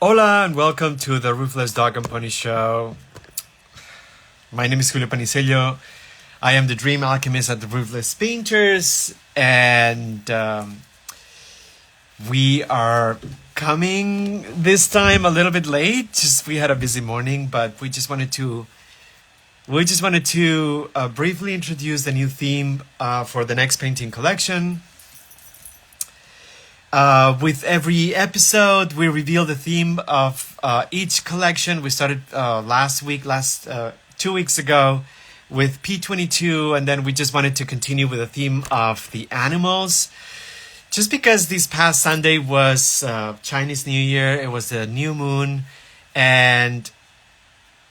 Hola and welcome to the Ruthless Dog and Pony Show. My name is Julio Panicello. I am the Dream Alchemist at the Ruthless Painters, and we are coming this time a little bit late. Just we had a busy morning, but we just wanted to briefly introduce the new theme for the next painting collection. With every episode, we reveal the theme of each collection. We started last 2 weeks ago with P22, and then we just wanted to continue with the theme of the animals. Just because this past Sunday was Chinese New Year, it was the new moon, and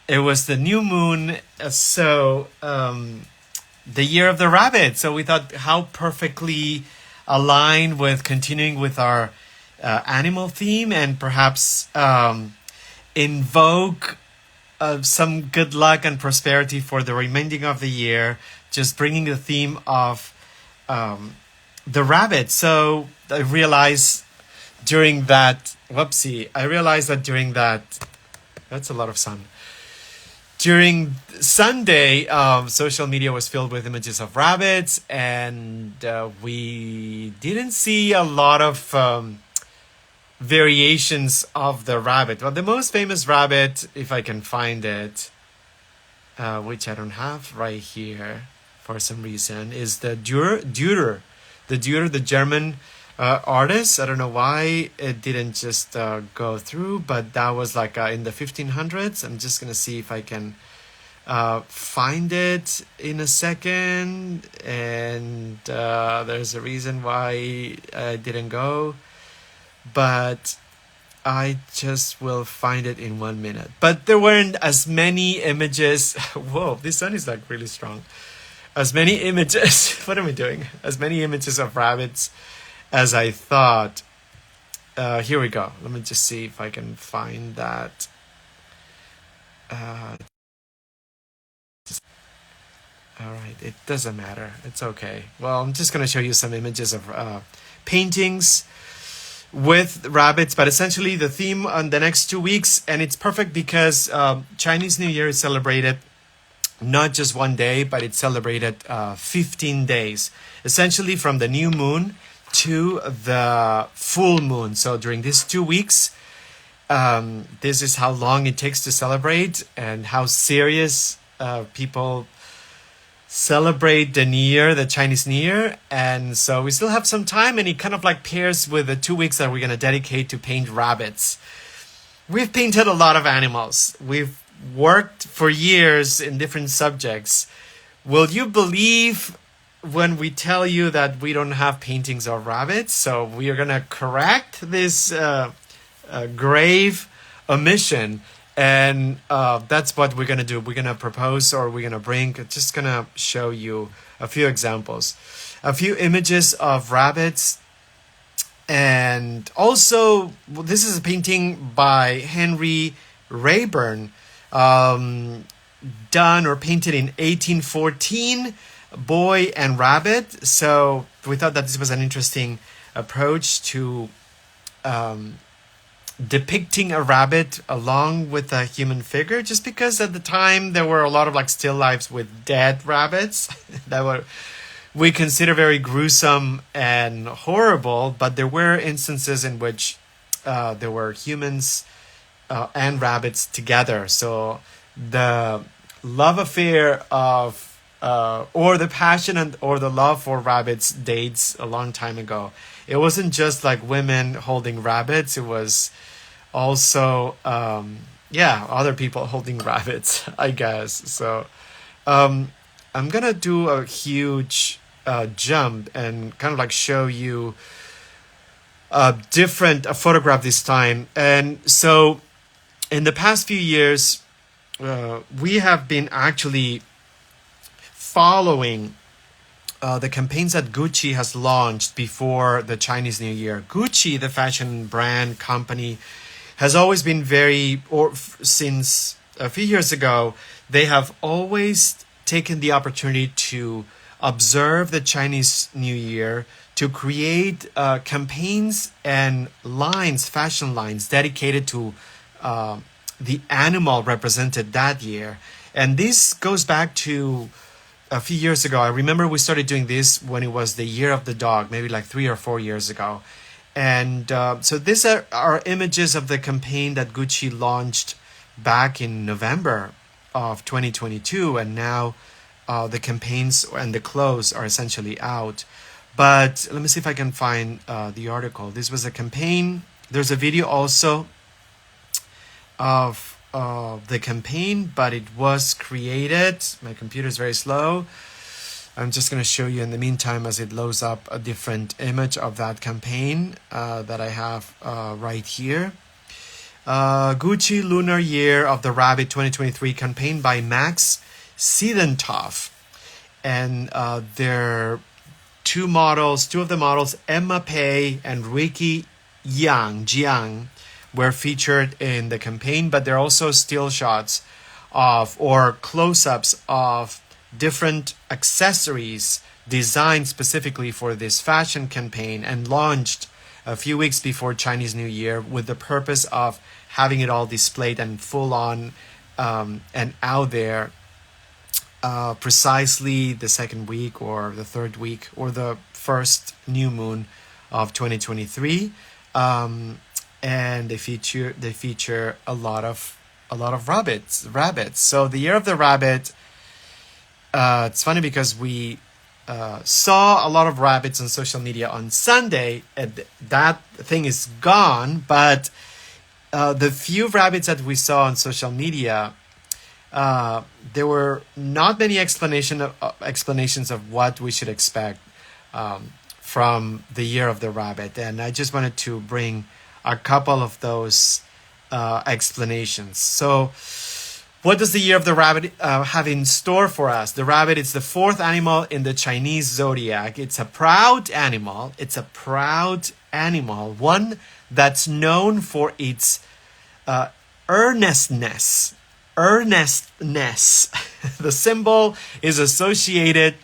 it was the new moon, the year of the rabbit. So we thought how perfectly aligned with continuing with our animal theme and perhaps invoke some good luck and prosperity for the remaining of the year, just bringing the theme of the rabbit. So I realized that's a lot of sun. During Sunday, social media was filled with images of rabbits, and we didn't see a lot of variations of the rabbit. Well, the most famous rabbit, if I can find it, which I don't have right here for some reason, is the Dürer. The German artist. I don't know why it didn't just go through, but that was like in the 1500s. I'm just gonna see if I can find it in a second, and there's a reason why I didn't go, but I just will find it in 1 minute. But there weren't as many images. Whoa, this sun is like really strong. As many images. What am I doing? As many images of rabbits as I thought. Here we go. Let me just see if I can find that. All right, it doesn't matter. It's okay. Well, I'm just going to show you some images of paintings with rabbits, but essentially the theme on the next 2 weeks, and it's perfect because Chinese New Year is celebrated not just one day, but it's celebrated 15 days, essentially from the new moon to the full moon. So during these 2 weeks, this is how long it takes to celebrate and how serious people celebrate the New Year, the Chinese New Year. And so we still have some time, and it kind of like pairs with the 2 weeks that we're going to dedicate to paint rabbits. We've painted a lot of animals. We've worked for years in different subjects. Will you believe when we tell you that we don't have paintings of rabbits? So we are going to correct this grave omission, and that's what we're going to do. We're going to propose, or we're going to bring, just going to show you a few examples, a few images of rabbits. And also, this is a painting by Henry Rayburn, done or painted in 1814, Boy and Rabbit. So we thought that this was an interesting approach to depicting a rabbit along with a human figure, just because at the time there were a lot of like still lifes with dead rabbits that we consider very gruesome and horrible, but there were instances in which there were humans and rabbits together. So the love affair of or the passion or the love for rabbits dates a long time ago. It wasn't just like women holding rabbits. It was also, other people holding rabbits, I guess. So I'm going to do a huge jump and kind of like show you a photograph this time. And so in the past few years, we have been actually following the campaigns that Gucci has launched before the Chinese New Year. Gucci, the fashion brand company, has always been since a few years ago, they have always taken the opportunity to observe the Chinese New Year to create campaigns and lines, fashion lines dedicated to the animal represented that year. And this goes back to a few years ago. I remember we started doing this when it was the year of the dog, maybe like 3 or 4 years ago. And so these are images of the campaign that Gucci launched back in November of 2022. And now the campaigns and the clothes are essentially out. But let me see if I can find the article. This was a campaign. There's a video also of the campaign, but it was created. My computer is very slow. I'm just going to show you in the meantime as it loads up a different image of that campaign that I have right here. Gucci Lunar Year of the Rabbit 2023 campaign by Max Siedentopf. And there are two of the models, Emma Pei and Ricky Jiang, were featured in the campaign, but there are also still shots of or close-ups of different accessories designed specifically for this fashion campaign and launched a few weeks before Chinese New Year with the purpose of having it all displayed and full on and out there precisely the second week or the third week or the first new moon of 2023. And they feature a lot of rabbits. So the Year of the Rabbit. It's funny because we saw a lot of rabbits on social media on Sunday, and that thing is gone. But the few rabbits that we saw on social media, there were not many explanations of what we should expect from the Year of the Rabbit, and I just wanted to bring a couple of those explanations. So what does the Year of the Rabbit have in store for us? The rabbit is the fourth animal in the Chinese zodiac. It's a proud animal. One that's known for its earnestness. The symbol is associated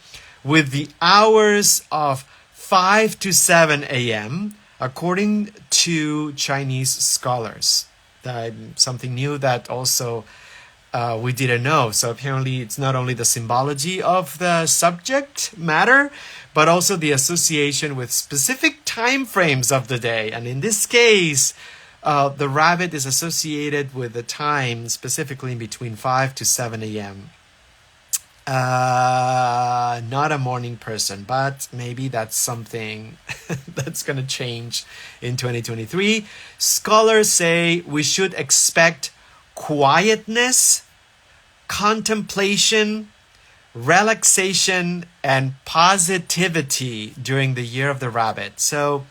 with the hours of 5 to 7 a.m., according to Chinese scholars. Something new that also we didn't know. So apparently it's not only the symbology of the subject matter, but also the association with specific time frames of the day. And in this case, the rabbit is associated with the time specifically between 5 to 7 a.m. Not a morning person, but maybe that's something that's going to change in 2023. Scholars say we should expect quietness, contemplation, relaxation, and positivity during the Year of the Rabbit. So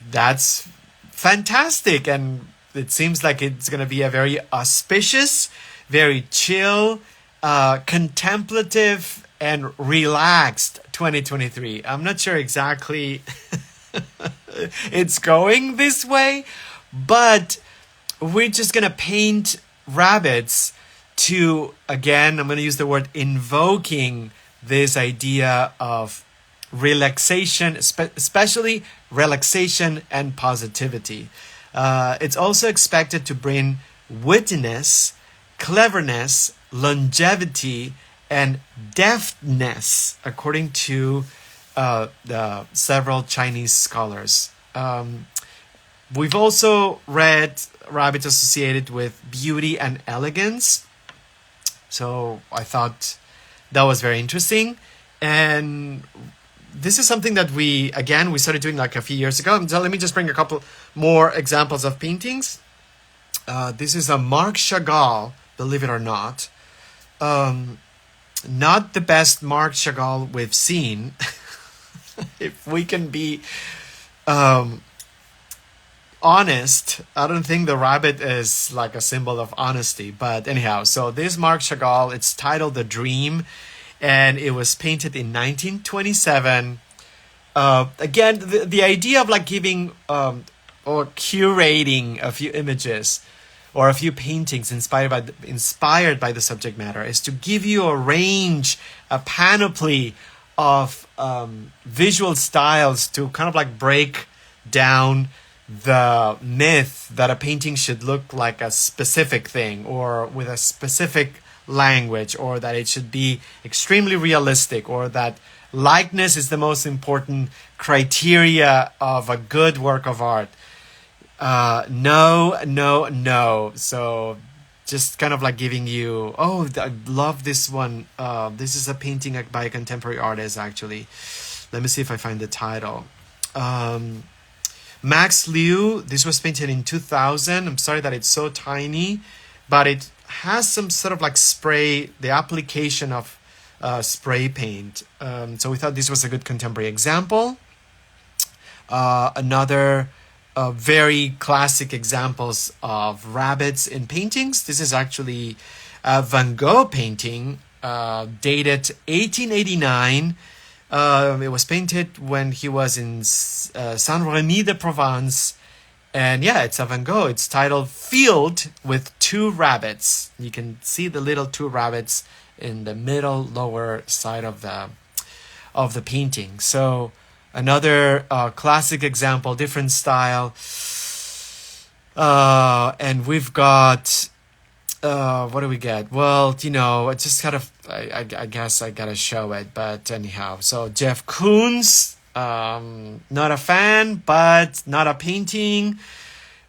that's fantastic, and it seems like it's going to be a very auspicious, very chill, contemplative, and relaxed 2023. I'm not sure exactly it's going this way, but we're just going to paint rabbits to, again, I'm going to use the word invoking this idea of relaxation, especially relaxation and positivity. It's also expected to bring wittiness, cleverness, longevity, and deftness, according to the several Chinese scholars. We've also read rabbits associated with beauty and elegance. So I thought that was very interesting. And this is something that we started doing like a few years ago. So let me just bring a couple more examples of paintings. This is a Marc Chagall, believe it or not. Not the best Marc Chagall we've seen. If we can be honest, I don't think the rabbit is like a symbol of honesty. But anyhow, so this Marc Chagall, it's titled The Dream, and it was painted in 1927. Again, the idea of like giving or curating a few images or a few paintings inspired by the subject matter is to give you a range, a panoply of visual styles to kind of like break down the myth that a painting should look like a specific thing or with a specific language, or that it should be extremely realistic, or that likeness is the most important criteria of a good work of art. No, no, no. So just kind of like giving you, oh, I love this one. This is a painting by a contemporary artist, actually. Let me see if I find the title. Max Liu, this was painted in 2000. I'm sorry that it's so tiny, but it has some sort of like spray, the application of spray paint. So we thought this was a good contemporary example. Another very classic examples of rabbits in paintings. This is actually a Van Gogh painting dated 1889. It was painted when he was in Saint-Rémy de Provence. And yeah, it's a Van Gogh. It's titled Field with Two Rabbits. You can see the little two rabbits in the middle lower side of the painting. So another classic example, different style. And we've got, what do we get? Well, you know, it's just kind of, I guess I gotta show it, but anyhow. So Jeff Koons, not a fan, but not a painting.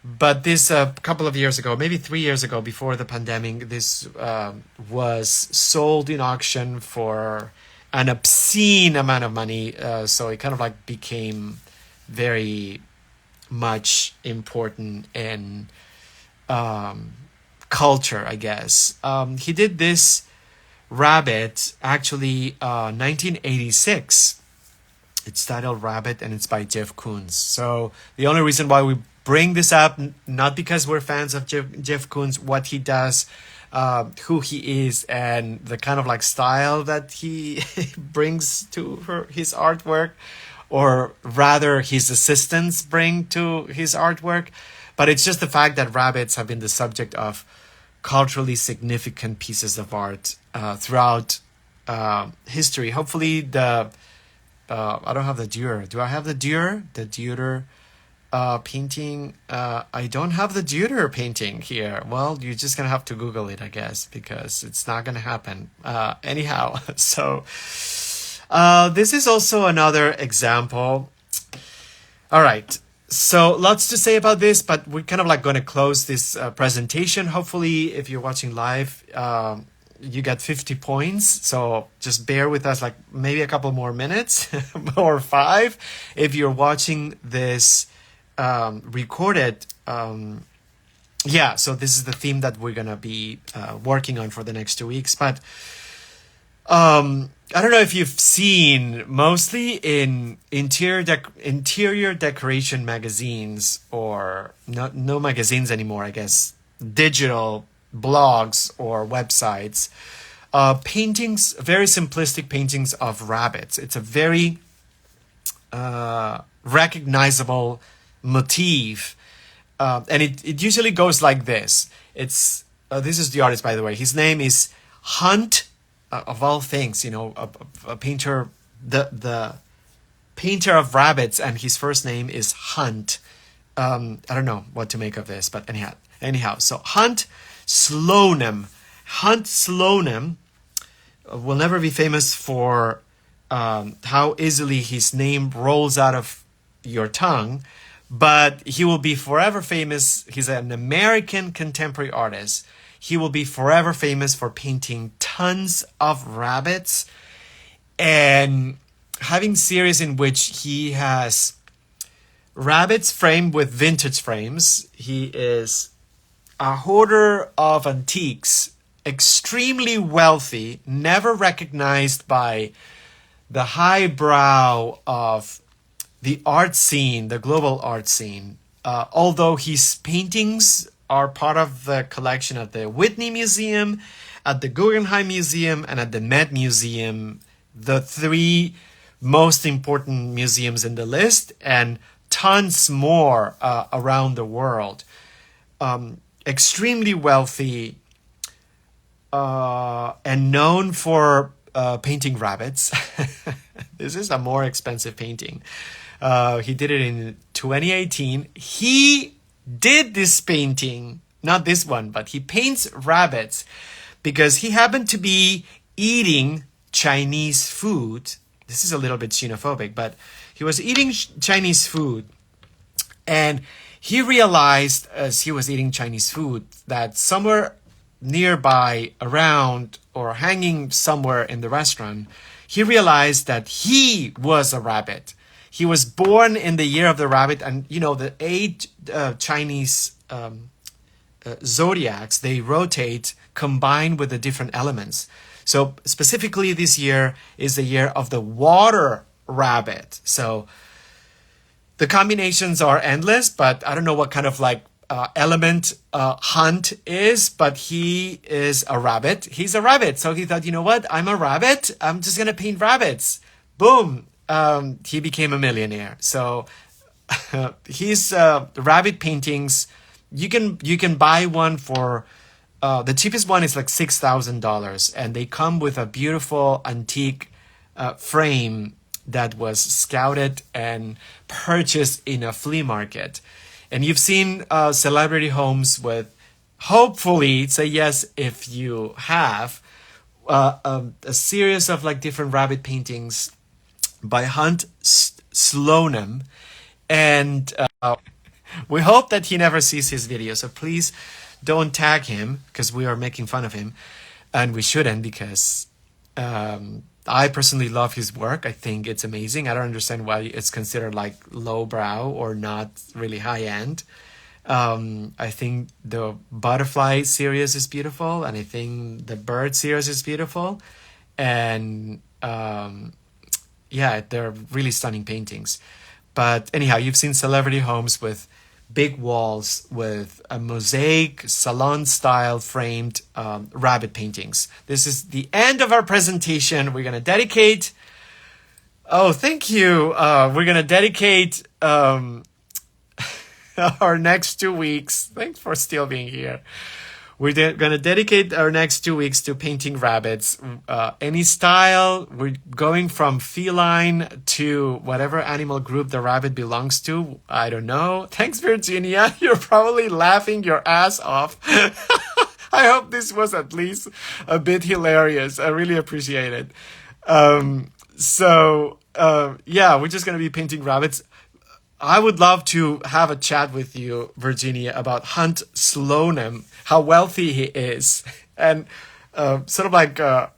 But this, a couple of years ago, maybe 3 years ago, before the pandemic, this was sold in auction for an obscene amount of money. So it kind of like became very much important in culture, I guess. He did this rabbit actually 1986. It's titled Rabbit, and it's by Jeff Koons. So the only reason why we bring this up, not because we're fans of Jeff Koons, what he does, who he is, and the kind of like style that he brings to his artwork, or rather his assistants bring to his artwork. But it's just the fact that rabbits have been the subject of culturally significant pieces of art throughout history. Hopefully the I don't have the Dürer. Do I have the Dürer? The Dürer painting. I don't have the Dürer painting here. Well, you're just gonna have to Google it, I guess, because it's not gonna happen. Anyhow, so this is also another example. All right. So lots to say about this, but we're kind of like going to close this presentation. Hopefully, if you're watching live, you get 50 points. So just bear with us like maybe a couple more minutes or 5. If you're watching this recorded, yeah, so this is the theme that we're going to be working on for the next 2 weeks. But I don't know if you've seen, mostly in interior decoration magazines, or no magazines anymore, I guess, digital blogs or websites, paintings, very simplistic paintings of rabbits. It's a very recognizable motif, and it usually goes like this. It's this is the artist, by the way. His name is Hunt. Of all things, you know, a painter, the painter of rabbits, and his first name is Hunt. I don't know what to make of this, but anyhow, so Hunt Slonim. Hunt Slonim will never be famous for how easily his name rolls out of your tongue, but he will be forever famous. He's an American contemporary artist. He will be forever famous for painting tons of rabbits and having series in which he has rabbits framed with vintage frames. He is a hoarder of antiques, extremely wealthy, never recognized by the highbrow of the art scene, the global art scene. Although his paintings are part of the collection at the Whitney Museum, at the Guggenheim Museum, and at the Met Museum, the 3 most important museums in the list, and tons more around the world. Extremely wealthy and known for painting rabbits. This is a more expensive painting. He did it in 2018. He did this painting, not this one, but he paints rabbits because he happened to be eating Chinese food. This is a little bit xenophobic, but he was eating Chinese food, and he realized as he was eating Chinese food that somewhere nearby, around, or hanging somewhere in the restaurant, he realized that he was a rabbit. He was born in the year of the rabbit, and the 8 Chinese zodiacs, they rotate combined with the different elements. So specifically this year is the year of the water rabbit. So the combinations are endless, but I don't know what kind of element Hunt is, but he is a rabbit. He's a rabbit. So he thought, you know what? I'm a rabbit. I'm just going to paint rabbits. Boom. He became a millionaire. So his rabbit paintings, you can buy one for the cheapest one is like $6,000, and they come with a beautiful antique frame that was scouted and purchased in a flea market. And you've seen celebrity homes with, hopefully, say yes if you have, a series of different rabbit paintings by Hunt Slonim. And we hope that he never sees his video. So please don't tag him, because we are making fun of him. And we shouldn't, because I personally love his work. I think it's amazing. I don't understand why it's considered lowbrow or not really high end. I think the butterfly series is beautiful, and I think the bird series is beautiful. And yeah, they're really stunning paintings. But anyhow, you've seen celebrity homes with big walls with a mosaic, salon-style framed rabbit paintings. This is the end of our presentation. We're going to dedicate... Oh, thank you. We're going to dedicate our next 2 weeks. Thanks for still being here. We're going to dedicate our next 2 weeks to painting rabbits. Any style. We're going from feline to whatever animal group the rabbit belongs to. I don't know. Thanks, Virginia. You're probably laughing your ass off. I hope this was at least a bit hilarious. I really appreciate it. Yeah, we're just going to be painting rabbits. I would love to have a chat with you, Virginia, about Hunt Slonim, how wealthy he is, and sort of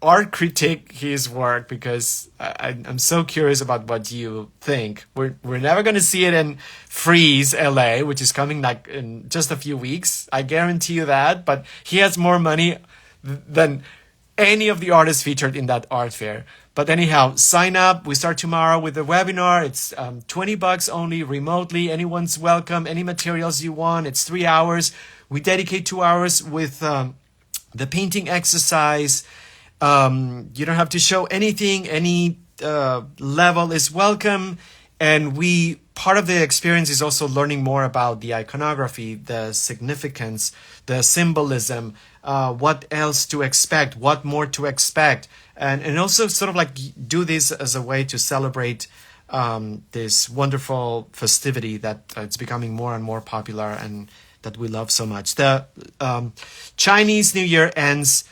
art critique his work, because I'm so curious about what you think. We're never going to see it in Freeze LA, which is coming in just a few weeks. I guarantee you that. But he has more money than any of the artists featured in that art fair. But anyhow, sign up. We start tomorrow with the webinar. It's $20 only, remotely. Anyone's welcome. Any materials you want. It's 3 hours. We dedicate 2 hours with the painting exercise. You don't have to show anything. Any level is welcome. And part of the experience is also learning more about the iconography, the significance, the symbolism, what else to expect, what more to expect. And also sort of do this as a way to celebrate this wonderful festivity that it's becoming more and more popular and that we love so much. The Chinese New Year ends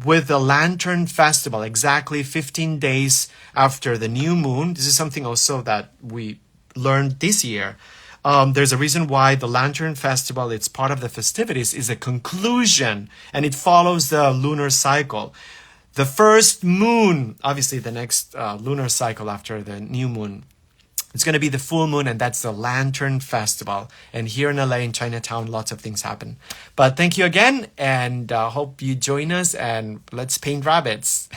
with the Lantern Festival, exactly 15 days after the new moon. This is something also that we learned this year. There's a reason why the Lantern Festival, it's part of the festivities, is a conclusion, and it follows the lunar cycle. The first moon, obviously the next lunar cycle after the new moon, it's going to be the full moon, and that's the Lantern Festival. And here in LA, in Chinatown, lots of things happen. But thank you again, and hope you join us, and let's paint rabbits.